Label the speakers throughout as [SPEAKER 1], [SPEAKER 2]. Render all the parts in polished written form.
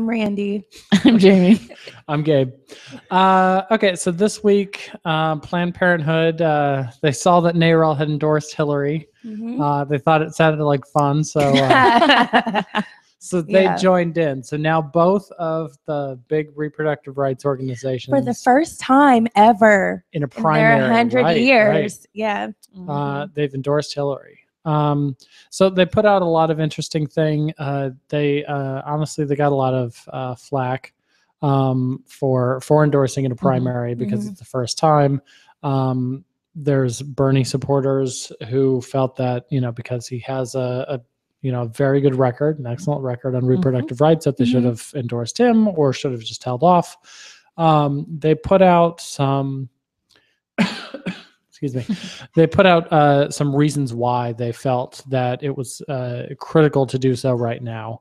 [SPEAKER 1] I'm Randi.
[SPEAKER 2] I'm Jaime.
[SPEAKER 3] I'm Gabe. Okay, so this week, Planned Parenthood, they saw that NARAL had endorsed Hillary. They thought it sounded like fun, so so they joined in. So now both of the big reproductive rights organizations,
[SPEAKER 1] for the first time ever
[SPEAKER 3] in a primary,
[SPEAKER 1] in their 100 years,
[SPEAKER 3] they've endorsed Hillary. So they put out a lot of interesting thing. They honestly, they got a lot of flack for endorsing in a primary because it's the first time. There's Bernie supporters who felt that, because he has a very good record, an excellent record on reproductive rights, that they should have endorsed him or should have just held off. They put out some excuse me. They put out some reasons why they felt that it was critical to do so right now.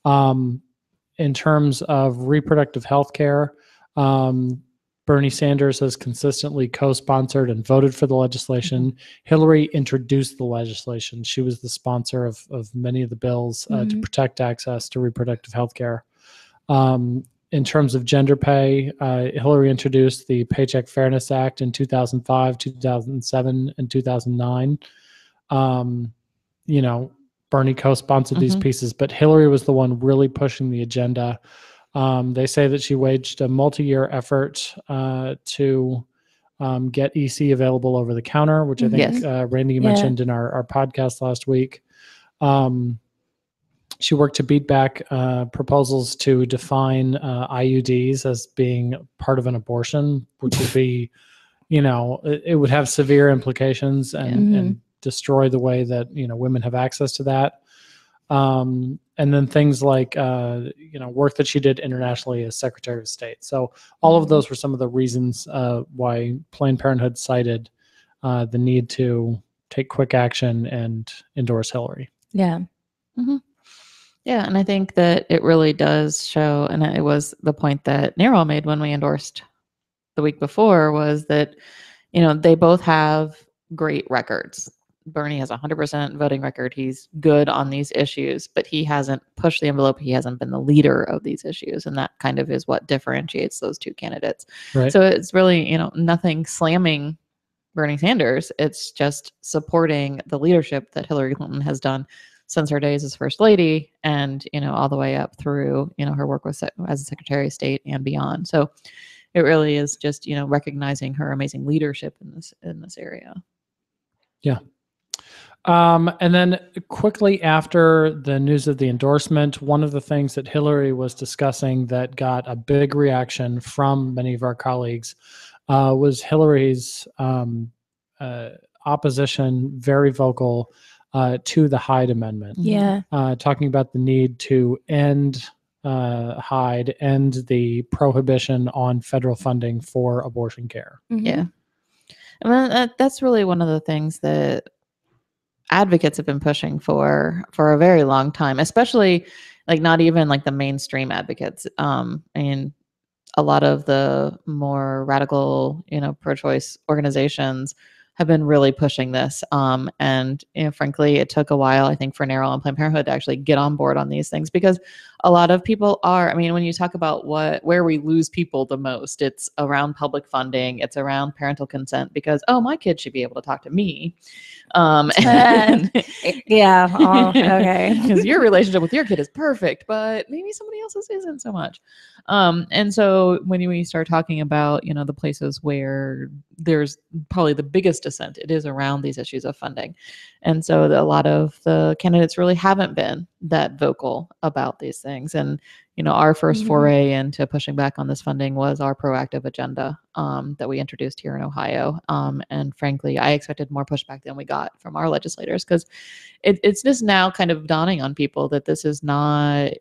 [SPEAKER 3] In terms of reproductive health care, Bernie Sanders has consistently co-sponsored and voted for the legislation. Hillary introduced the legislation. She was the sponsor of many of the bills to protect access to reproductive health care. In terms of gender pay, Hillary introduced the Paycheck Fairness Act in 2005, 2007, and 2009. Bernie co-sponsored these pieces, but Hillary was the one really pushing the agenda. They say that she waged a multi-year effort to get EC available over the counter, which I think Randi mentioned in our podcast last week. She worked to beat back proposals to define IUDs as being part of an abortion, which would be, it would have severe implications and destroy the way that, women have access to that. And then things like, work that she did internationally as Secretary of State. So all of those were some of the reasons why Planned Parenthood cited the need to take quick action and endorse Hillary.
[SPEAKER 1] Yeah.
[SPEAKER 2] Yeah, and I think that it really does show, and it was the point that NARAL made when we endorsed the week before, was that, they both have great records. Bernie has a 100% voting record. He's good on these issues, but he hasn't pushed the envelope. He hasn't been the leader of these issues, and that kind of is what differentiates those two candidates. Right. So it's really, nothing slamming Bernie Sanders. It's just supporting the leadership that Hillary Clinton has done since her days as First Lady, and all the way up through her work as a Secretary of State and beyond. So it really is just recognizing her amazing leadership in this area.
[SPEAKER 3] Yeah. And then quickly after the news of the endorsement, one of the things that Hillary was discussing that got a big reaction from many of our colleagues was Hillary's opposition, very vocal, to the Hyde Amendment.
[SPEAKER 1] Yeah.
[SPEAKER 3] Talking about the need to end Hyde, end the prohibition on federal funding for abortion care.
[SPEAKER 2] Yeah. I mean, that's really one of the things that advocates have been pushing for a very long time, especially not even the mainstream advocates. And a lot of the more radical, pro-choice organizations have been really pushing this. And frankly, it took a while, I think, for NARAL and Planned Parenthood to actually get on board on these things, because a lot of people are, when you talk about where we lose people the most, it's around public funding, it's around parental consent, because, my kid should be able to talk to me.
[SPEAKER 1] Okay.
[SPEAKER 2] Because your relationship with your kid is perfect, but maybe somebody else's isn't so much. And so when we start talking about, the places where there's probably the biggest dissent, it is around these issues of funding. And so a lot of the candidates really haven't been that vocal about these things. And, our first foray into pushing back on this funding was our proactive agenda that we introduced here in Ohio. And frankly, I expected more pushback than we got from our legislators, because it's just now kind of dawning on people that this is not,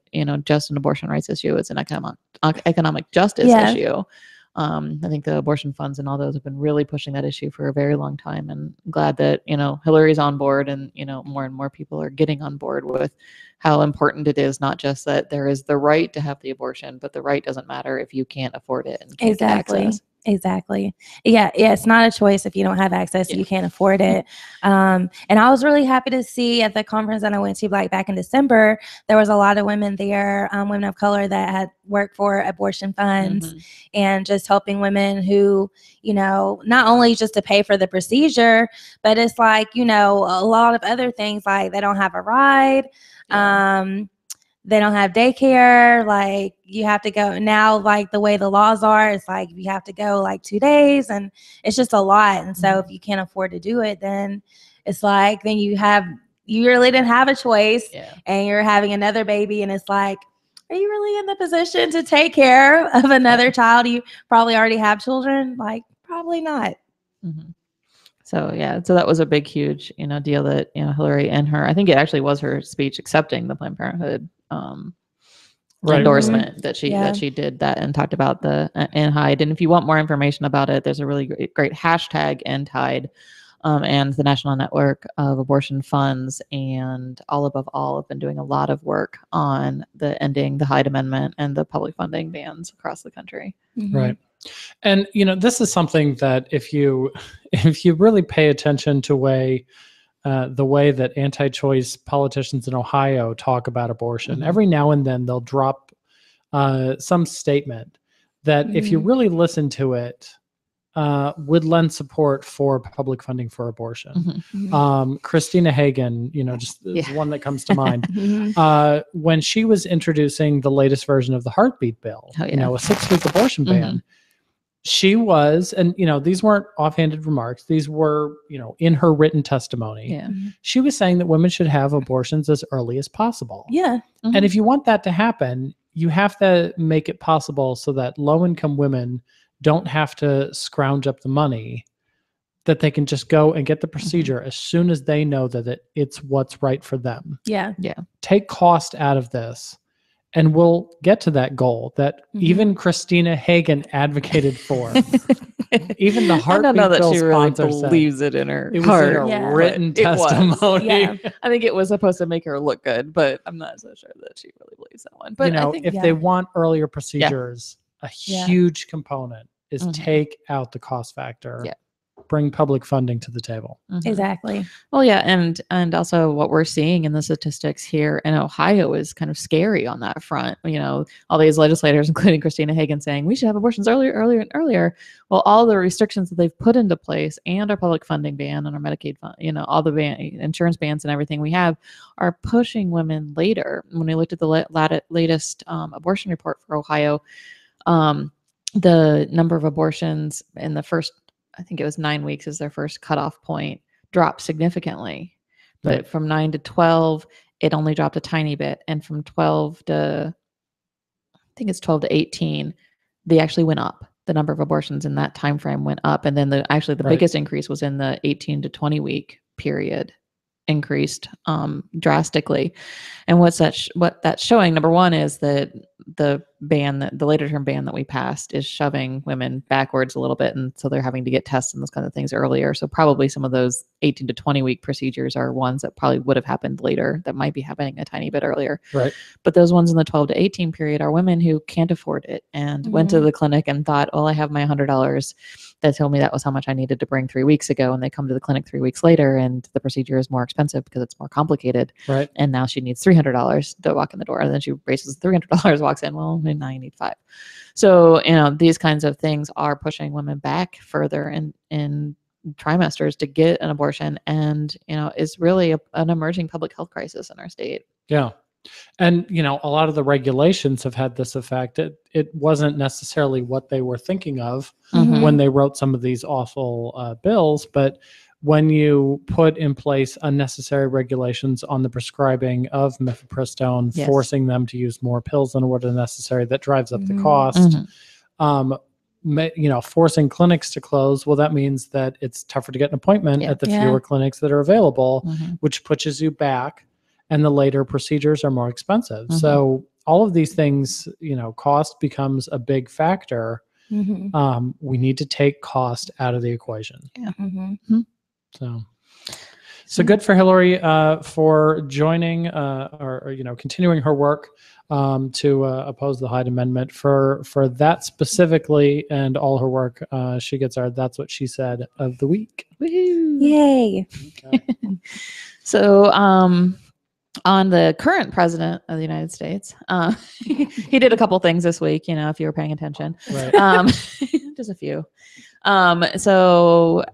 [SPEAKER 2] just an abortion rights issue. It's an economic justice issue. I think the abortion funds and all those have been really pushing that issue for a very long time, and I'm glad that, Hillary's on board, and, more and more people are getting on board with how important it is, not just that there is the right to have the abortion, but the right doesn't matter if you can't afford it and can't get access.
[SPEAKER 1] Exactly. Yeah. It's not a choice if you don't have access, you can't afford it. And I was really happy to see at the conference that I went to back in December, there was a lot of women there, women of color that had worked for abortion funds and just helping women who, not only just to pay for the procedure, but it's like, a lot of other things, like they don't have a ride. They don't have daycare. Like you have to go now, like the way the laws are, it's like you have to go like 2 days, and it's just a lot. And so if you can't afford to do it, then it's like, then you really didn't have a choice, and you're having another baby, and it's like, are you really in the position to take care of another child? You probably already have children. Like probably not.
[SPEAKER 2] So so that was a big, huge, deal that Hillary and I think it actually was her speech accepting the Planned Parenthood endorsement that she did that and talked about the End Hyde. And if you want more information about it, there's a really great hashtag End Hyde, and the National Network of Abortion Funds and All Above All have been doing a lot of work on ending the Hyde Amendment and the public funding bans across the country.
[SPEAKER 3] Right. And this is something that if you really pay attention to the way that anti-choice politicians in Ohio talk about abortion, every now and then they'll drop some statement that if you really listen to it, would lend support for public funding for abortion. Christina Hagan, just is one that comes to mind. When she was introducing the latest version of the heartbeat bill, a 6-week abortion ban, she was, and these weren't offhanded remarks, these were, in her written testimony. She was saying that women should have abortions as early as possible. And if you want that to happen, you have to make it possible so that low-income women don't have to scrounge up the money, that they can just go and get the procedure as soon as they know that it's what's right for them. Take cost out of this, and we'll get to that goal that even Christina Hagan advocated for. Even the heartbeat bill sponsor, I don't know that she really
[SPEAKER 2] believes it in her
[SPEAKER 3] it
[SPEAKER 2] heart.
[SPEAKER 3] was in a written testimony.
[SPEAKER 2] I think it was supposed to make her look good, but I'm not so sure that she really believes that one. But I think,
[SPEAKER 3] if they want earlier procedures, a huge component is take out the cost factor. Bring public funding to the table.
[SPEAKER 1] Exactly.
[SPEAKER 2] Well, and also what we're seeing in the statistics here in Ohio is kind of scary on that front. All these legislators, including Christina Hagan, saying we should have abortions earlier and earlier. Well, all the restrictions that they've put into place and our public funding ban and our Medicaid fund, all the insurance bans and everything we have are pushing women later. When we looked at the latest abortion report for Ohio, the number of abortions in the first, I think it was 9 weeks is their first cutoff point, dropped significantly. But from 9 to 12, it only dropped a tiny bit. And from 12 to 18, they actually went up. The number of abortions in that time frame went up. And then the biggest increase was in the 18 to 20 week period, increased drastically. And what that's showing, number one, is that the later term ban that we passed is shoving women backwards a little bit, and so they're having to get tests and those kind of things earlier. So probably some of those 18 to 20 week procedures are ones that probably would have happened later that might be happening a tiny bit earlier. But those ones in the 12 to 18 period are women who can't afford it and went to the clinic and thought, I have my $100 that told me that was how much I needed to bring 3 weeks ago. And they come to the clinic 3 weeks later and the procedure is more expensive because it's more complicated. And now she needs $300 to walk in the door. And then she raises $300, walks in, now I need $5. So, these kinds of things are pushing women back further in trimesters to get an abortion, and, is really an emerging public health crisis in our state.
[SPEAKER 3] And, a lot of the regulations have had this effect. It wasn't necessarily what they were thinking of when they wrote some of these awful bills, but when you put in place unnecessary regulations on the prescribing of mifepristone, forcing them to use more pills than what are necessary, that drives up the cost. Forcing clinics to close, well, that means that it's tougher to get an appointment at the fewer clinics that are available, which pushes you back, and the later procedures are more expensive. So all of these things, cost becomes a big factor. We need to take cost out of the equation. So good for Hillary for joining or continuing her work to oppose the Hyde Amendment. For that specifically and all her work, she gets our That's What She Said of the week.
[SPEAKER 2] Woohoo.
[SPEAKER 1] Yay.
[SPEAKER 3] Okay.
[SPEAKER 2] So, on the current president of the United States, he did a couple things this week, if you were paying attention.
[SPEAKER 3] Right.
[SPEAKER 2] Just a few. So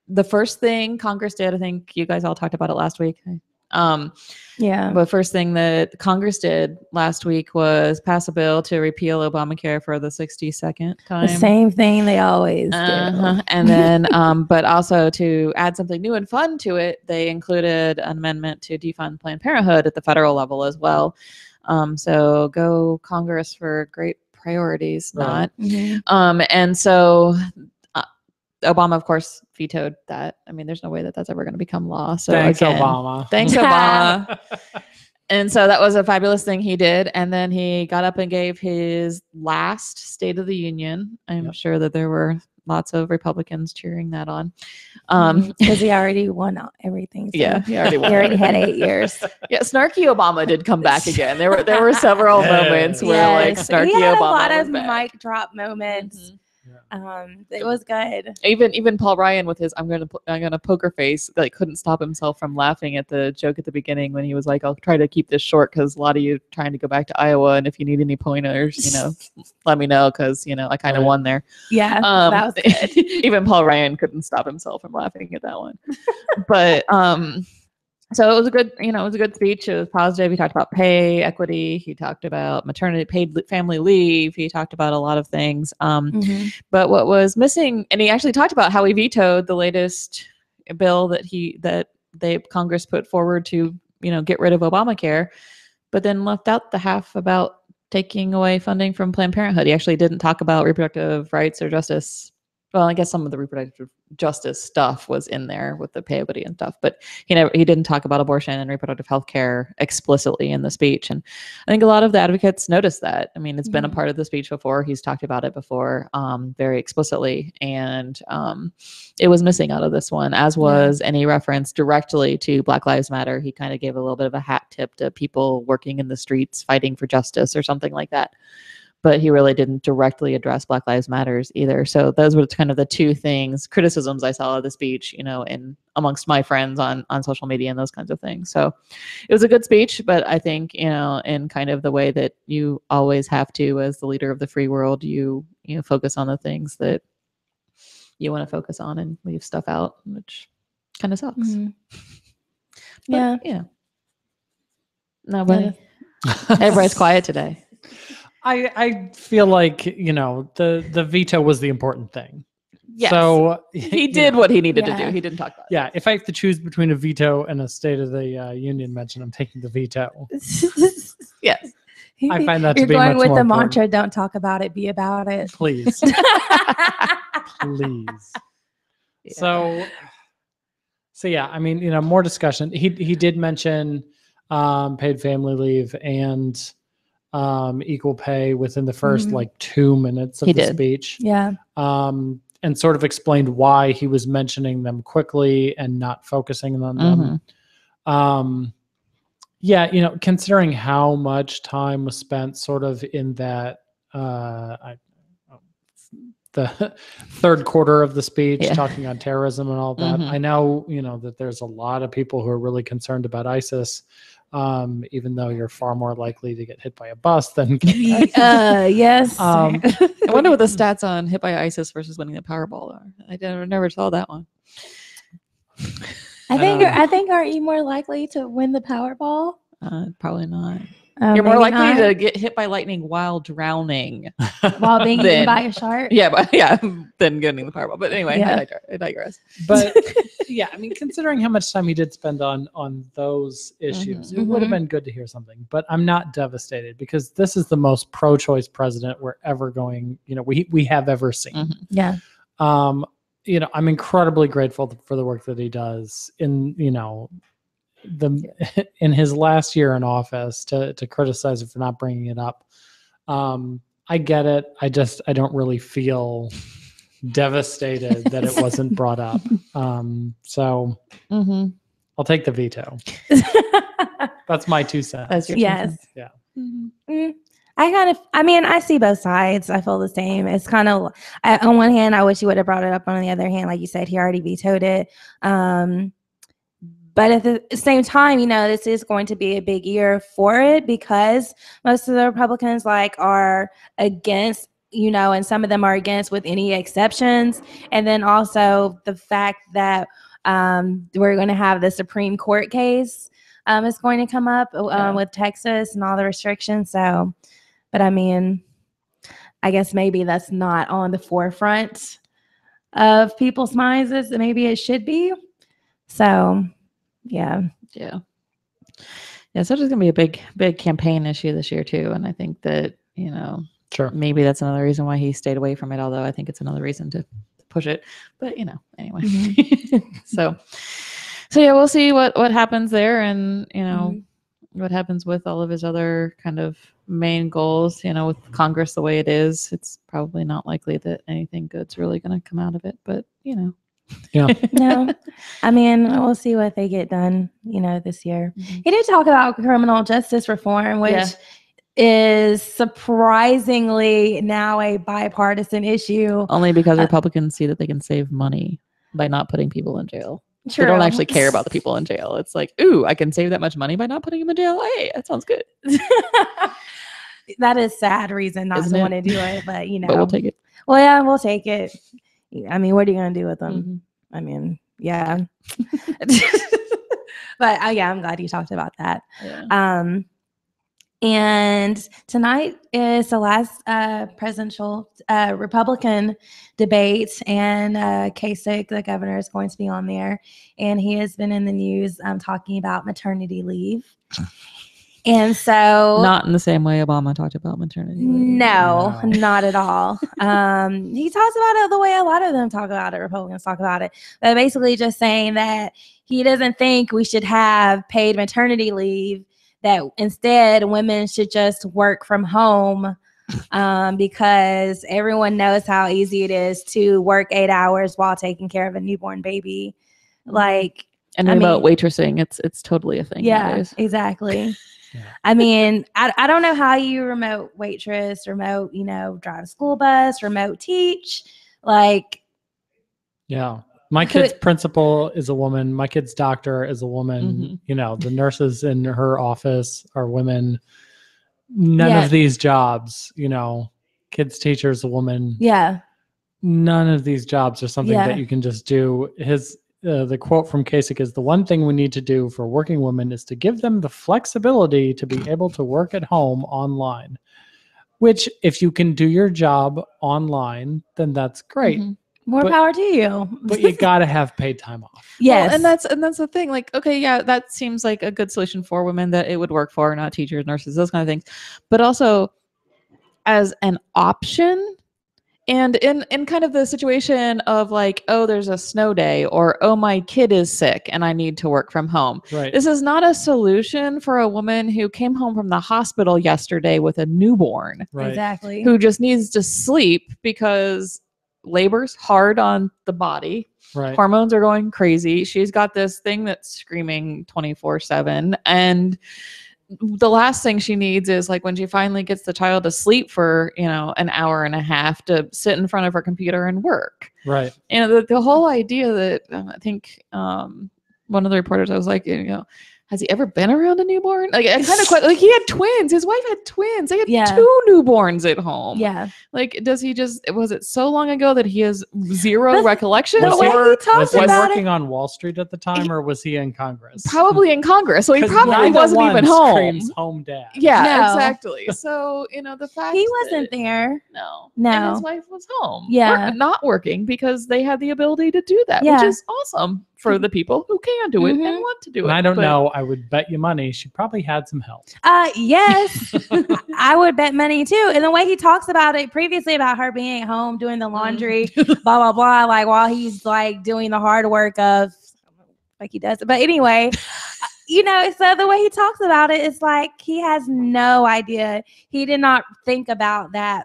[SPEAKER 2] the first thing Congress did, I think you guys all talked about it last week.
[SPEAKER 1] Yeah.
[SPEAKER 2] But first thing that Congress did last week was pass a bill to repeal Obamacare for the 62nd time.
[SPEAKER 1] The same thing they always do.
[SPEAKER 2] And then, but also to add something new and fun to it, they included an amendment to defund Planned Parenthood at the federal level as well. So go Congress for great priorities,
[SPEAKER 3] Right.
[SPEAKER 2] not. And so Obama, of course, vetoed that. I mean, there's no way that that's ever going to become law. So
[SPEAKER 3] Thanks,
[SPEAKER 2] again,
[SPEAKER 3] Obama.
[SPEAKER 2] Thanks, Obama. And so that was a fabulous thing he did. And then he got up and gave his last State of the Union. I'm sure that there were lots of Republicans cheering that on.
[SPEAKER 1] Because he already won everything. So.
[SPEAKER 2] Yeah, he already won.
[SPEAKER 1] He already had 8 years.
[SPEAKER 2] Yeah, snarky Obama did come back again. There were several moments where like snarky
[SPEAKER 1] he had
[SPEAKER 2] Obama
[SPEAKER 1] a lot
[SPEAKER 2] was
[SPEAKER 1] of
[SPEAKER 2] back.
[SPEAKER 1] mic drop moments. It was good.
[SPEAKER 2] Even Paul Ryan with his I'm gonna poker face, like couldn't stop himself from laughing at the joke at the beginning when he was like, I'll try to keep this short because a lot of you are trying to go back to Iowa, and if you need any pointers, let me know because I kind of won there.
[SPEAKER 1] Yeah, that was good.
[SPEAKER 2] Even Paul Ryan couldn't stop himself from laughing at that one. But so it was a good speech. It was positive. He talked about pay equity. He talked about maternity, paid family leave. He talked about a lot of things. But what was missing, and he actually talked about how he vetoed the latest bill that Congress put forward to, get rid of Obamacare, but then left out the half about taking away funding from Planned Parenthood. He actually didn't talk about reproductive rights or justice. Well, I guess some of the reproductive justice stuff was in there with the pay equity and stuff, but he didn't talk about abortion and reproductive health care explicitly in the speech. And I think a lot of the advocates noticed that. I mean, it's been a part of the speech before. He's talked about it before very explicitly. And it was missing out of this one, as was any reference directly to Black Lives Matter. He kind of gave a little bit of a hat tip to people working in the streets fighting for justice or something like that. But he really didn't directly address Black Lives Matters either. So those were kind of the two criticisms I saw of the speech, in amongst my friends on social media and those kinds of things. So it was a good speech, but I think, in kind of the way that you always have to, as the leader of the free world, you focus on the things that you want to focus on and leave stuff out, which kind of sucks.
[SPEAKER 1] Yeah.
[SPEAKER 2] Nobody. Everybody's quiet today.
[SPEAKER 3] I feel like, the veto was the important thing.
[SPEAKER 2] Yes.
[SPEAKER 3] So
[SPEAKER 2] he did what he needed to do. He didn't talk about it.
[SPEAKER 3] Yeah. If I have to choose between a veto and a State of the Union mention, I'm taking the veto.
[SPEAKER 2] Yes.
[SPEAKER 3] I find that
[SPEAKER 1] You're
[SPEAKER 3] to be
[SPEAKER 1] going
[SPEAKER 3] much
[SPEAKER 1] with
[SPEAKER 3] more
[SPEAKER 1] the
[SPEAKER 3] important.
[SPEAKER 1] mantra, don't talk about it, be about it.
[SPEAKER 3] Please. Please. So yeah, I mean, more discussion. He did mention paid family leave and equal pay within the first 2 minutes of the speech.
[SPEAKER 1] Yeah.
[SPEAKER 3] And sort of explained why he was mentioning them quickly and not focusing on them. Considering how much time was spent sort of in that the third quarter of the speech talking on terrorism and all that. I know, that there's a lot of people who are really concerned about ISIS. Even though you're far more likely to get hit by a bus than
[SPEAKER 1] yes.
[SPEAKER 2] I wonder what the stats on hit by ISIS versus winning the Powerball are. I never saw that one.
[SPEAKER 1] I think aren't you more likely to win the Powerball?
[SPEAKER 2] Probably not. You're more likely to get hit by lightning while drowning,
[SPEAKER 1] while being eaten by a shark.
[SPEAKER 2] Than getting the Powerball. But anyway, I digress.
[SPEAKER 3] But I mean, considering how much time he did spend on those issues, it would have been good to hear something. But I'm not devastated because this is the most pro-choice president we're ever going. We have ever seen.
[SPEAKER 1] Yeah.
[SPEAKER 3] I'm incredibly grateful for the work that he does in in his last year in office to criticize it for not bringing it up. I get it. I don't really feel devastated that it wasn't brought up. So I'll take the veto. That's my 2 cents.
[SPEAKER 1] Yes.
[SPEAKER 3] Yeah.
[SPEAKER 1] I see both sides. I feel the same. It's kind of, on one hand, I wish he would have brought it up. On the other hand, like you said, he already vetoed it. But at the same time, this is going to be a big year for it because most of the Republicans are against, and some of them are against with any exceptions. And then also the fact that we're going to have the Supreme Court case is going to come up with Texas and all the restrictions. So, but I guess maybe that's not on the forefront of people's minds as maybe it should be. So, yeah.
[SPEAKER 2] So it's just gonna be a big campaign issue this year too, and I think that
[SPEAKER 3] sure,
[SPEAKER 2] maybe that's another reason why he stayed away from it. Although I think it's another reason to push it. But anyway. So yeah, we'll see what happens there, and what happens with all of his other kind of main goals. With Congress the way it is, it's probably not likely that anything good's really going to come out of it. But
[SPEAKER 3] yeah.
[SPEAKER 1] No, we'll see what they get done, this year. He did talk about criminal justice reform, which is surprisingly now a bipartisan issue.
[SPEAKER 2] Only because Republicans see that they can save money by not putting people in jail.
[SPEAKER 1] True.
[SPEAKER 2] They don't actually care about the people in jail. It's like, ooh, I can save that much money by not putting them in jail. Hey, that sounds good.
[SPEAKER 1] That is sad reason not to want to do it, but
[SPEAKER 2] But we'll take it.
[SPEAKER 1] Well, yeah, we'll take it. What are you going to do with them? Yeah. But I'm glad you talked about that.
[SPEAKER 2] Yeah.
[SPEAKER 1] And tonight is the last presidential Republican debate, and Kasich, the governor, is going to be on there, and he has been in the news talking about maternity leave. And so,
[SPEAKER 2] not in the same way Obama talked about maternity leave.
[SPEAKER 1] No, not at all. He talks about it the way a lot of them talk about it. Republicans talk about it, but basically just saying that he doesn't think we should have paid maternity leave. That instead women should just work from home because everyone knows how easy it is to work 8 hours while taking care of a newborn baby.
[SPEAKER 2] And remote waitressing, it's totally a thing.
[SPEAKER 1] Yeah,
[SPEAKER 2] nowadays.
[SPEAKER 1] Exactly. I don't know how you remote waitress, remote, drive a school bus, remote teach.
[SPEAKER 3] Yeah. My kid's principal is a woman. My kid's doctor is a woman. The nurses in her office are women. None of these jobs, kids teacher is a woman.
[SPEAKER 1] Yeah.
[SPEAKER 3] None of these jobs are something that you can just do. The quote from Kasich is, the one thing we need to do for working women is to give them the flexibility to be able to work at home online, which if you can do your job online, then that's great.
[SPEAKER 1] More power to you.
[SPEAKER 3] But you got to have paid time off.
[SPEAKER 1] Yes.
[SPEAKER 2] Well, and that's the thing. That seems like a good solution for women that it would work for, not teachers, nurses, those kind of things. But also as an option, and in kind of the situation of there's a snow day, or, my kid is sick and I need to work from home.
[SPEAKER 3] Right.
[SPEAKER 2] This is not a solution for a woman who came home from the hospital yesterday with a newborn.
[SPEAKER 3] Right.
[SPEAKER 1] Exactly.
[SPEAKER 2] Who just needs to sleep because labor's hard on the body.
[SPEAKER 3] Right.
[SPEAKER 2] Hormones are going crazy. She's got this thing that's screaming 24/7. And the last thing she needs is when she finally gets the child to sleep for, an hour and a half, to sit in front of her computer and work.
[SPEAKER 3] Right.
[SPEAKER 2] The whole idea that I think one of the reporters, I was like, has he ever been around a newborn? I kind of he had twins. His wife had twins. They had 2 newborns at home.
[SPEAKER 1] Yeah.
[SPEAKER 2] Does he was it so long ago that he has zero recollection?
[SPEAKER 3] Was he working on Wall Street at the time, or was he in Congress?
[SPEAKER 2] Probably in Congress. So he probably wasn't even home.
[SPEAKER 3] Screams home dad.
[SPEAKER 2] Yeah, no. Exactly. So, the fact
[SPEAKER 1] he wasn't there.
[SPEAKER 2] No.
[SPEAKER 1] No.
[SPEAKER 2] And his wife was home.
[SPEAKER 1] Yeah.
[SPEAKER 2] Not working because they had the ability to do that, which is awesome for the people who can do it and want to do it.
[SPEAKER 3] And I don't know. I would bet you money she probably had some help.
[SPEAKER 1] Yes. I would bet money too. And the way he talks about it previously, about her being at home doing the laundry, blah, blah, blah, while he's doing the hard work of he does it. But anyway, so the way he talks about it, it's he has no idea. He did not think about that,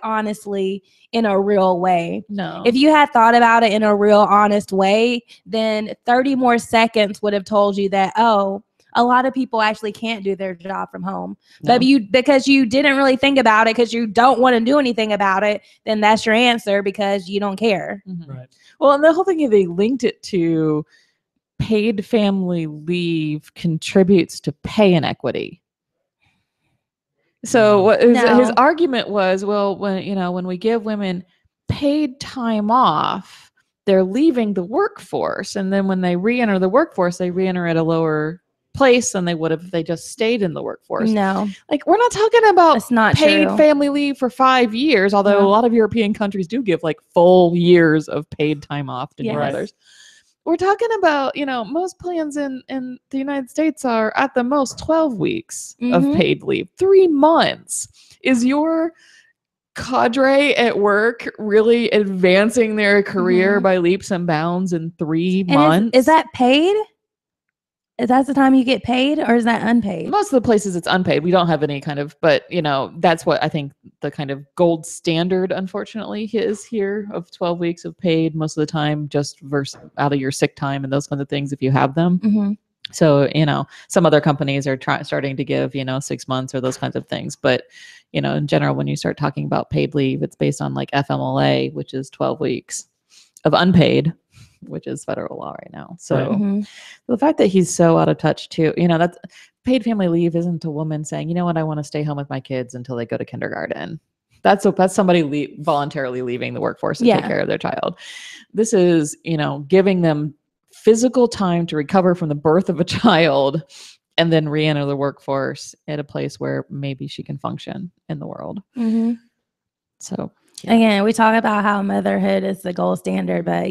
[SPEAKER 1] honestly, in a real way.
[SPEAKER 2] No.
[SPEAKER 1] If you had thought about it in a real honest way, then 30 more seconds would have told you that, a lot of people actually can't do their job from home. No. But because you didn't really think about it, because you don't want to do anything about it, then that's your answer, because you don't care.
[SPEAKER 3] Right.
[SPEAKER 2] Well, and the whole thing, they linked it to paid family leave contributes to pay inequity. So his argument was, well, when we give women paid time off, they're leaving the workforce, and then when they re-enter the workforce, they re-enter at a lower place than they would have if they just stayed in the workforce.
[SPEAKER 1] No,
[SPEAKER 2] like, we're not talking about
[SPEAKER 1] it's not
[SPEAKER 2] paid
[SPEAKER 1] true.
[SPEAKER 2] family leave for 5 years, although a lot of European countries do give like full years of paid time off to new mothers. We're talking about, most plans in the United States are at the most 12 weeks of paid leave. 3 months. Is your cadre at work really advancing their career by leaps and bounds in 3 months?
[SPEAKER 1] Is that paid? Is that the time you get paid, or is that unpaid?
[SPEAKER 2] Most of the places it's unpaid. We don't have any kind of, but that's what I think the kind of gold standard, unfortunately, is here, of 12 weeks of paid most of the time, just out of your sick time and those kinds of things if you have them. So, some other companies are starting to give, 6 months or those kinds of things. But, in general, when you start talking about paid leave, it's based on like FMLA, which is 12 weeks of unpaid, which is federal law right now. So the fact that he's so out of touch too, that's paid family leave isn't a woman saying, you know what, I want to stay home with my kids until they go to kindergarten. That's somebody voluntarily leaving the workforce to take care of their child. This is, giving them physical time to recover from the birth of a child and then re-enter the workforce at a place where maybe she can function in the world. So
[SPEAKER 1] again, we talk about how motherhood is the gold standard, but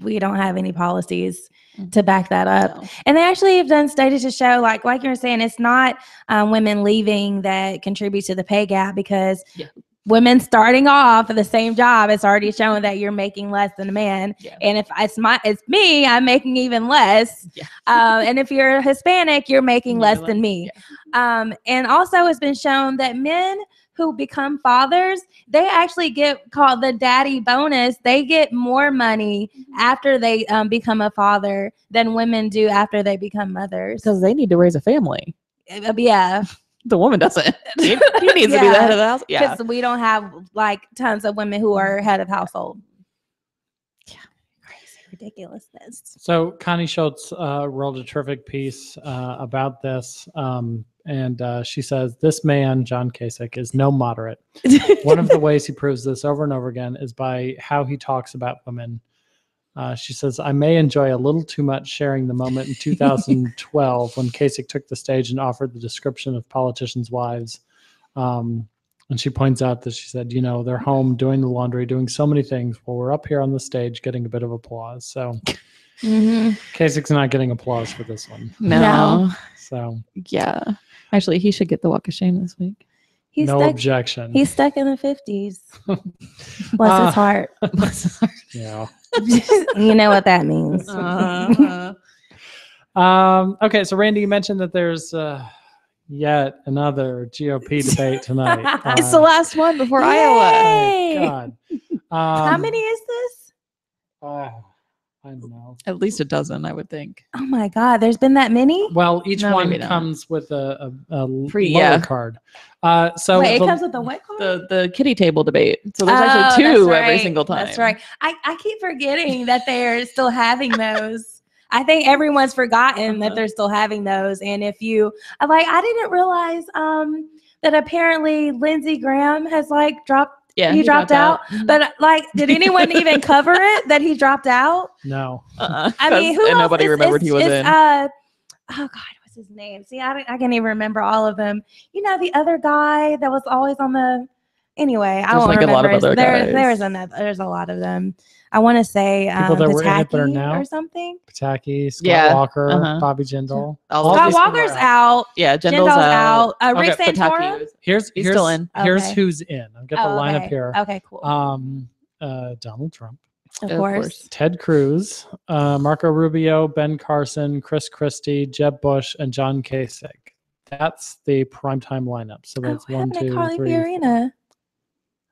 [SPEAKER 1] we don't have any policies to back that up. No. And they actually have done studies to show, like you were saying, it's not women leaving that contributes to the pay gap, because women starting off at the same job, it's already shown that you're making less than a man. And if it's me, I'm making even less. And if you're Hispanic, you're making less than me. And also it's been shown that men who become fathers, they actually get called the daddy bonus. They get more money after they become a father than women do after they become mothers.
[SPEAKER 2] Because they need to raise a family.
[SPEAKER 1] Yeah.
[SPEAKER 2] The woman doesn't. He needs to be the head of the house. Yeah.
[SPEAKER 1] Because we don't have like tons of women who are head of household. Yeah. Crazy ridiculousness.
[SPEAKER 3] So Connie Schultz wrote a terrific piece about this. And she says, this man, John Kasich, is no moderate. One of the ways he proves this over and over again is by how he talks about women. She says, I may enjoy a little too much sharing the moment in 2012 when Kasich took the stage and offered the description of politicians' wives. And she points out that she said, they're home doing the laundry, doing so many things while we're up here on the stage getting a bit of applause. So Kasich's not getting applause for this one.
[SPEAKER 2] No.
[SPEAKER 3] So,
[SPEAKER 2] yeah. Actually, he should get the walk of shame this week.
[SPEAKER 3] Objection.
[SPEAKER 1] He's stuck in the 50s. Bless his heart.
[SPEAKER 2] Bless his heart.
[SPEAKER 3] Yeah.
[SPEAKER 1] You know what that means.
[SPEAKER 3] Okay, so Randy, you mentioned that there's yet another GOP debate tonight.
[SPEAKER 2] It's the last one before Iowa.
[SPEAKER 3] God.
[SPEAKER 1] How many is this?
[SPEAKER 3] I don't know.
[SPEAKER 2] At least a dozen, I would think.
[SPEAKER 1] Oh my God, there's been that many?
[SPEAKER 3] Well, each one comes with a lower card. So
[SPEAKER 1] wait, it comes with the what card?
[SPEAKER 2] The kitty table debate. So there's actually two every single time.
[SPEAKER 1] That's right. I keep forgetting that they're still having those. I think everyone's forgotten that they're still having those. And if you I didn't realize that apparently Lindsey Graham has dropped.
[SPEAKER 2] Yeah,
[SPEAKER 1] he dropped out. But did anyone even cover it that he dropped out?
[SPEAKER 3] No.
[SPEAKER 1] I mean, who else?
[SPEAKER 2] Nobody remembered he was in.
[SPEAKER 1] Oh God, what's his name? See, I can't even remember all of them. The other guy that was always on the. Anyway, I won't remember. A lot of other guys. There's a lot of them. I want to say
[SPEAKER 3] people that were in it that are now
[SPEAKER 1] or something.
[SPEAKER 3] Pataki, Scott Walker, Bobby Jindal.
[SPEAKER 1] Scott Walker's out.
[SPEAKER 2] Yeah, Jindal's out.
[SPEAKER 1] Rick Santorum.
[SPEAKER 3] He's still in. Here's
[SPEAKER 1] Okay.
[SPEAKER 3] who's in. I've got the lineup here.
[SPEAKER 1] Okay, cool.
[SPEAKER 3] Donald Trump.
[SPEAKER 1] Of course.
[SPEAKER 3] Ted Cruz, Marco Rubio, Ben Carson, Chris Christie, Jeb Bush, and John Kasich. That's the primetime lineup. So that's 1, 2, 3, 4,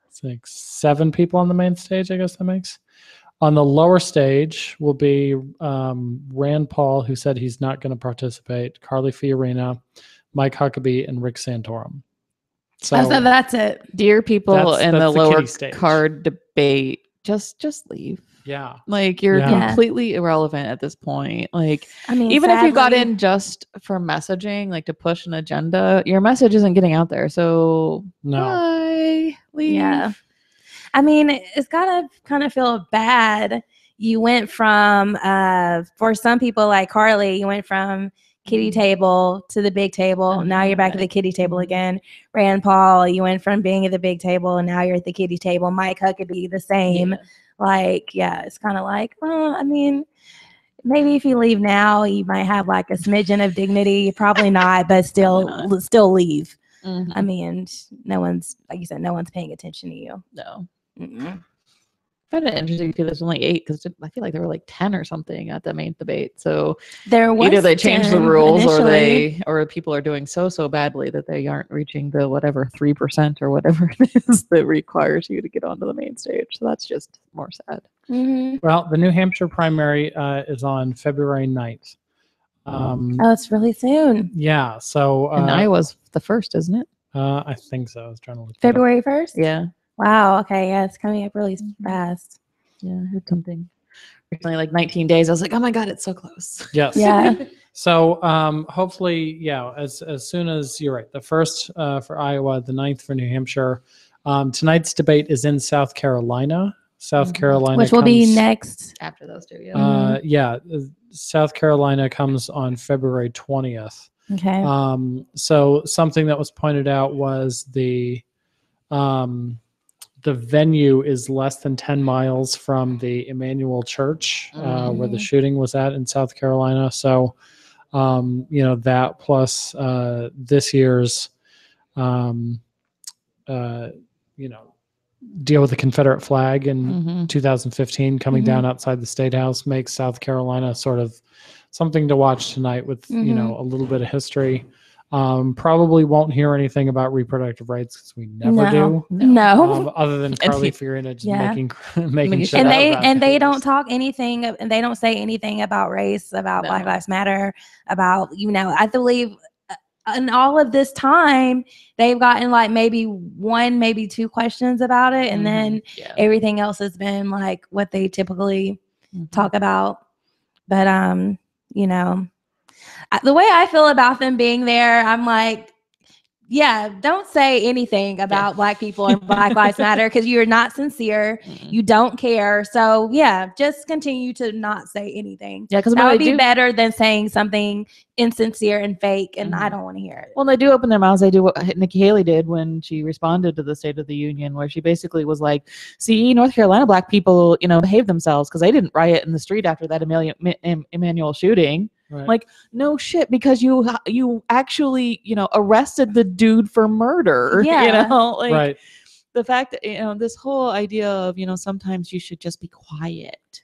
[SPEAKER 3] 6, 7 people on the main stage, I guess that makes. On the lower stage will be Rand Paul, who said he's not going to participate, Carly Fiorina, Mike Huckabee, and Rick Santorum.
[SPEAKER 1] So that's it.
[SPEAKER 2] Dear people in the lower
[SPEAKER 3] stage.
[SPEAKER 2] card debate, just leave.
[SPEAKER 3] Yeah.
[SPEAKER 2] Like you're completely irrelevant at this point. Like, I mean, even if you got in just for messaging, like to push an agenda, your message isn't getting out there. So bye, leave.
[SPEAKER 1] Yeah. I mean, it's gotta kind of feel bad. You went from for some people like Carly, you went from kiddie table to the big table. Now you're back at the kiddie table again. Rand Paul, you went from being at the big table and now you're at the kiddie table. Mike Huckabee, the same. Like, it's kind of like, I mean, maybe if you leave now, you might have like a smidgen of dignity. Probably not, but still leave. I mean, no one's, like you said, no one's paying attention to you.
[SPEAKER 2] No. I find it interesting because there's only 8 because I feel like there were like 10 or something at the main debate. So
[SPEAKER 1] there was
[SPEAKER 2] either they changed the rules or people are doing so badly that they aren't reaching the whatever 3% or whatever it is that requires you to get onto the main stage. So that's just more sad.
[SPEAKER 3] Well, the New Hampshire primary is on February 9th.
[SPEAKER 1] It's really soon.
[SPEAKER 3] Yeah. So
[SPEAKER 2] and Iowa's the 1st, isn't it?
[SPEAKER 3] I think so. I was trying to look.
[SPEAKER 1] February 1st?
[SPEAKER 2] Yeah.
[SPEAKER 1] Wow. Okay. Yeah, it's coming up really fast.
[SPEAKER 2] Yeah, I heard something recently, like 19 days. I was like, oh my God, it's so close.
[SPEAKER 3] Yes.
[SPEAKER 1] Yeah.
[SPEAKER 3] So hopefully, as soon as you're right, the 1st for Iowa, the 9th for New Hampshire. Tonight's debate is in South Carolina. South Carolina,
[SPEAKER 1] which will be next
[SPEAKER 2] after those two.
[SPEAKER 3] South Carolina comes on February 20th.
[SPEAKER 1] Okay.
[SPEAKER 3] So something that was pointed out was the venue is less than 10 miles from the Emmanuel Church where the shooting was at in South Carolina. So, that plus this year's, deal with the Confederate flag in 2015 coming down outside the State House makes South Carolina sort of something to watch tonight with, a little bit of history. Probably won't hear anything about reproductive rights because we never do.
[SPEAKER 1] No.
[SPEAKER 3] Other than Carly Fiorina just making shit
[SPEAKER 1] and they don't talk anything, and they don't say anything about race, about Black Lives Matter, about I believe in all of this time they've gotten like maybe 1, maybe 2 questions about it, and then everything else has been like what they typically talk about. But the way I feel about them being there, I'm like, don't say anything about Black people and Black Lives Matter because you're not sincere. You don't care. So just continue to not say anything. Yeah, because that would be better than saying something insincere and fake, and I don't want to hear it.
[SPEAKER 2] Well, they do open their mouths. They do what Nikki Haley did when she responded to the State of the Union, where she basically was like, "See, North Carolina Black people, behave themselves because they didn't riot in the street after that Emmanuel shooting." Right. Like, no shit, because you actually, arrested the dude for murder.
[SPEAKER 3] Right.
[SPEAKER 2] The fact that, this whole idea of, sometimes you should just be quiet.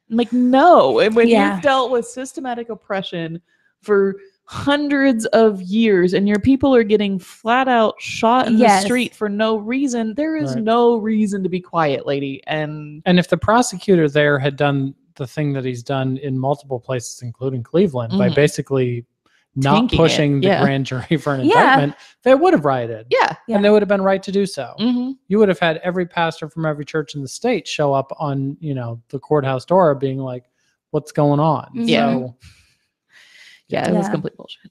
[SPEAKER 2] Like, no. And when you've dealt with systematic oppression for hundreds of years and your people are getting flat out shot in the street for no reason, there is no reason to be quiet, lady. And
[SPEAKER 3] if the prosecutor there had done the thing that he's done in multiple places, including Cleveland, by basically not pushing the grand jury for an indictment, they would have rioted. And they would have been right to do so. You would have had every pastor from every church in the state show up on, the courthouse door being like, what's going on? So,
[SPEAKER 2] it was complete bullshit.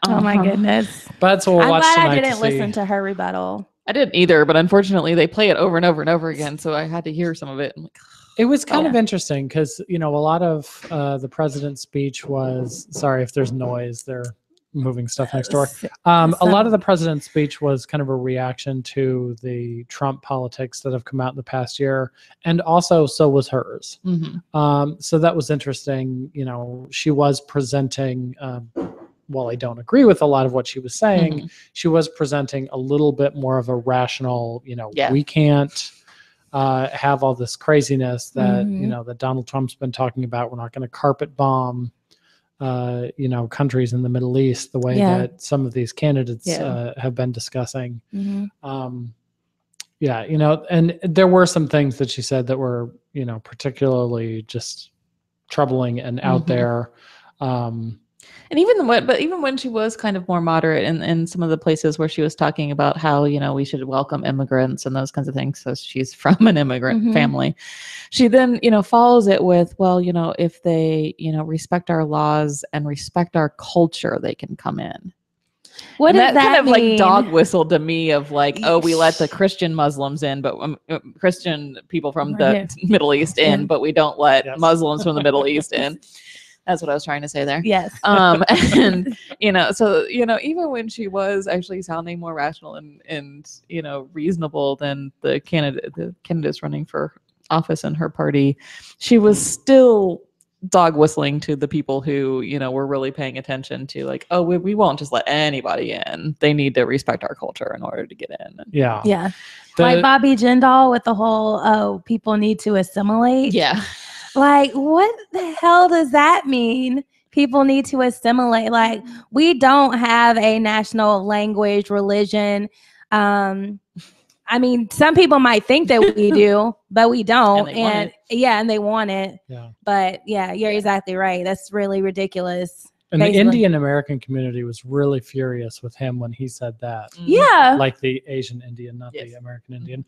[SPEAKER 1] Oh my goodness.
[SPEAKER 3] But that's what we'll watch tonight. I'm glad I
[SPEAKER 1] didn't listen to her rebuttal.
[SPEAKER 2] I didn't either, but unfortunately they play it over and over and over again, so I had to hear some of it. I'm like,
[SPEAKER 3] it was kind of interesting because, a lot of the president's speech was, sorry if there's noise, they're moving stuff next door. A lot of the president's speech was kind of a reaction to the Trump politics that have come out in the past year, and also so was hers. So that was interesting. She was presenting, while I don't agree with a lot of what she was saying, she was presenting a little bit more of a rational, we can't have all this craziness that, that Donald Trump's been talking about. We're not going to carpet bomb, countries in the Middle East the way that some of these candidates have been discussing. Yeah, and there were some things that she said that were, particularly just troubling and out there.
[SPEAKER 2] And even when she was kind of more moderate in some of the places where she was talking about how, we should welcome immigrants and those kinds of things. So she's from an immigrant family. She then, follows it with, well, if they, respect our laws and respect our culture, they can come in.
[SPEAKER 1] What does that
[SPEAKER 2] kind of
[SPEAKER 1] mean?
[SPEAKER 2] like dog whistled to me of like, oh, we let the Christian Muslims in, but Christian people from the Middle East in, but we don't let Muslims from the Middle East in. That's what I was trying to say there.
[SPEAKER 1] Yes.
[SPEAKER 2] And, so, even when she was actually sounding more rational and reasonable than the candidates running for office in her party, she was still dog whistling to the people who, were really paying attention to like, oh, we won't just let anybody in. They need to respect our culture in order to get in.
[SPEAKER 3] Yeah.
[SPEAKER 1] Yeah. Like Bobby Jindal with the whole, oh, people need to assimilate.
[SPEAKER 2] Yeah.
[SPEAKER 1] Like, what the hell does that mean? People need to assimilate. Like, we don't have a national language, religion. I mean, some people might think that we do, but we don't. And they want it. Yeah. But yeah, you're exactly right. That's really ridiculous.
[SPEAKER 3] And the Indian American community was really furious with him when he said that.
[SPEAKER 1] Yeah.
[SPEAKER 3] Like the Asian Indian, not the American Indian.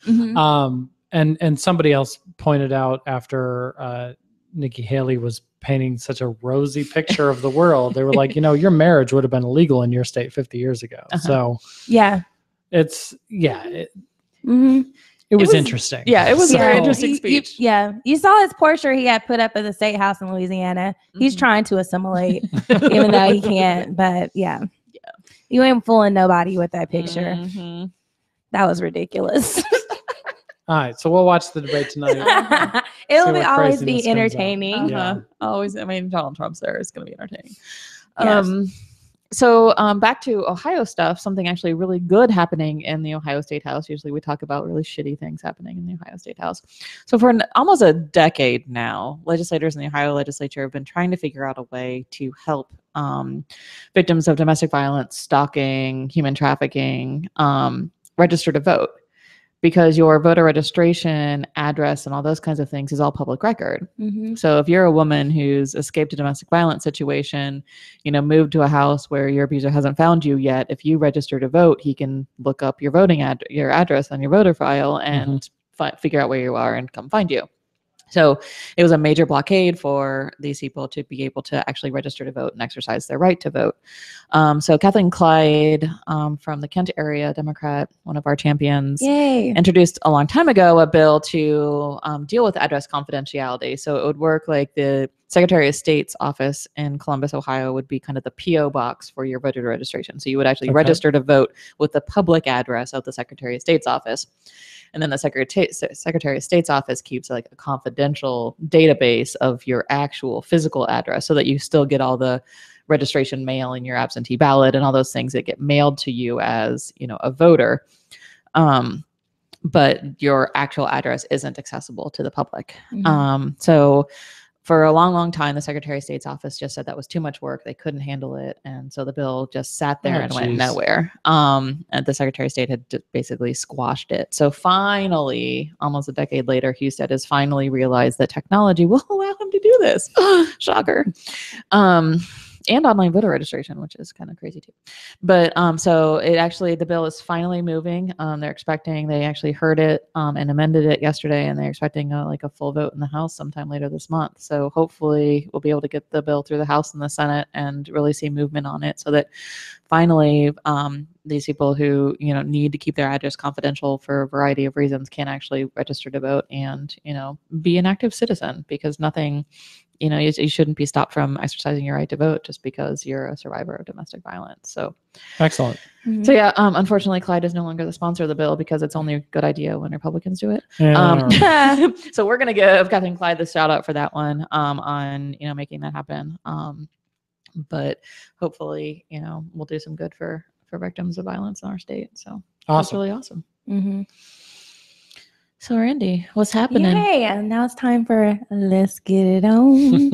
[SPEAKER 3] And somebody else pointed out after Nikki Haley was painting such a rosy picture of the world, they were like, your marriage would have been illegal in your state 50 years ago. So
[SPEAKER 1] yeah,
[SPEAKER 3] it was interesting.
[SPEAKER 2] Yeah, it was a very interesting speech.
[SPEAKER 1] You saw his portrait he had put up at the state house in Louisiana. He's trying to assimilate, even though he can't. But yeah, you ain't fooling nobody with that picture. That was ridiculous.
[SPEAKER 3] All right, so we'll watch the debate tonight.
[SPEAKER 1] It'll always be entertaining.
[SPEAKER 2] Always. I mean, Donald Trump's there. It's going to be entertaining. Yes. So back to Ohio stuff, something actually really good happening in the Ohio State House. Usually we talk about really shitty things happening in the Ohio State House. So for almost a decade now, legislators in the Ohio legislature have been trying to figure out a way to help victims of domestic violence, stalking, human trafficking, register to vote. Because your voter registration, address, and all those kinds of things is all public record. So if you're a woman who's escaped a domestic violence situation, moved to a house where your abuser hasn't found you yet, if you register to vote, he can look up your your address on your voter file and figure out where you are and come find you. So it was a major blockade for these people to be able to actually register to vote and exercise their right to vote. So Kathleen Clyde from the Kent area, Democrat, one of our champions, introduced a long time ago a bill to deal with address confidentiality. So it would work like the Secretary of State's office in Columbus, Ohio would be kind of the P.O. box for your voter registration. So you would actually register to vote with the public address of the Secretary of State's office. And then the Secretary of State's office keeps like a confidential database of your actual physical address so that you still get all the registration mail and your absentee ballot and all those things that get mailed to you as, a voter. But your actual address isn't accessible to the public. So for a long, long time, the Secretary of State's office just said that was too much work. They couldn't handle it. And so the bill just sat there and went nowhere. And the Secretary of State had basically squashed it. So finally, almost a decade later, Husted has finally realized that technology will allow him to do this. Shocker. And online voter registration, which is kind of crazy too. But so the bill is finally moving. They actually heard it and amended it yesterday, and they're expecting a full vote in the House sometime later this month. So hopefully we'll be able to get the bill through the House and the Senate and really see movement on it so that finally these people who, need to keep their address confidential for a variety of reasons can actually register to vote and, be an active citizen, because nothing, you shouldn't be stopped from exercising your right to vote just because you're a survivor of domestic violence. So
[SPEAKER 3] excellent.
[SPEAKER 2] So yeah, unfortunately, Clyde is no longer the sponsor of the bill because it's only a good idea when Republicans do it. So we're going to give Kathleen Clyde the shout out for that one on, making that happen. But hopefully, we'll do some good for victims of violence in our state. So that's really awesome. So Randi, what's happening?
[SPEAKER 1] Yay, and now it's time for Let's Get It On.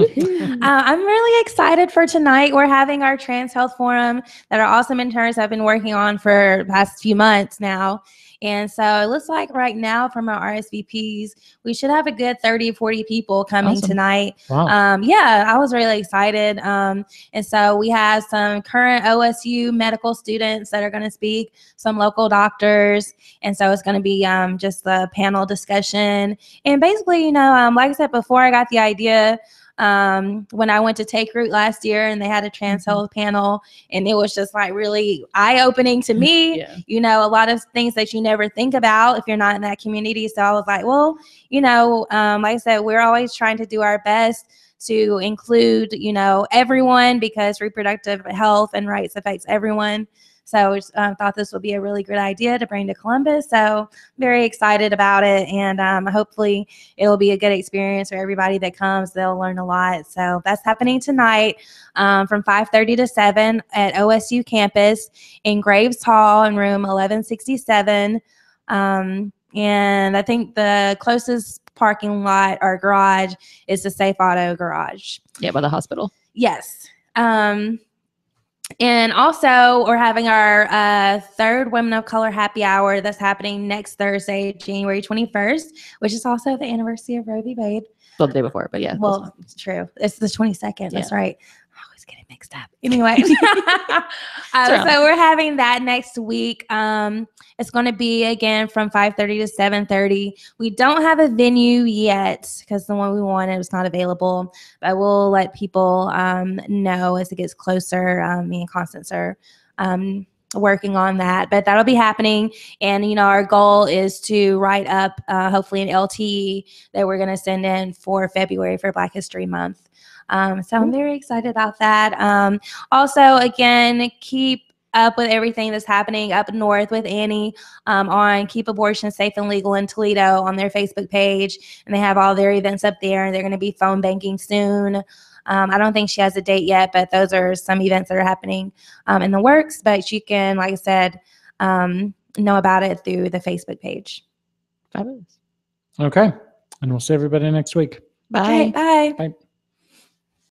[SPEAKER 1] I'm really excited for tonight. We're having our Trans Health Forum that our awesome interns have been working on for the past few months now. And so it looks like right now from our RSVPs, we should have a good 30, 40 people coming tonight.
[SPEAKER 3] Wow.
[SPEAKER 1] Yeah, I was really excited. And so we have some current OSU medical students that are going to speak, some local doctors. And so it's going to be just a panel discussion. And basically, like I said before, I got the idea when I went to Take Root last year and they had a trans health panel, and it was just like really eye-opening to me. A lot of things that you never think about if you're not in that community. So I was like, well, like I said, we're always trying to do our best to include, everyone, because reproductive health and rights affects everyone. So I thought this would be a really good idea to bring to Columbus. So I'm very excited about it. And hopefully it'll be a good experience for everybody that comes. They'll learn a lot. So that's happening tonight from 5:30 to 7 at OSU campus in Graves Hall in room 1167. And I think the closest parking lot or garage is the Safe Auto garage.
[SPEAKER 2] Yeah, by the hospital.
[SPEAKER 1] Yes. And also, we're having our third Women of Color Happy Hour that's happening next Thursday, January 21st, which is also the anniversary of Roe v. Wade.
[SPEAKER 2] Well, the day before, but yeah.
[SPEAKER 1] Well, it's true. It's the 22nd. That's right. I always get it mixed up. Anyway, so we're having that next week. It's going to be, again, from 5:30 to 7:30. We don't have a venue yet because the one we wanted was not available. But we'll let people know as it gets closer. Me and Constance are working on that. But that'll be happening. And, our goal is to write up, hopefully, an LTE that we're going to send in for February for Black History Month. So I'm very excited about that. Also, again, keep up with everything that's happening up north with Annie on Keep Abortion Safe and Legal in Toledo on their Facebook page. And they have all their events up there. And they're going to be phone banking soon. I don't think she has a date yet, but those are some events that are happening in the works. But you can, like I said, know about it through the Facebook page.
[SPEAKER 2] Fabulous.
[SPEAKER 3] Okay. And we'll see everybody next week.
[SPEAKER 2] Bye.
[SPEAKER 1] Okay, bye.
[SPEAKER 3] Bye.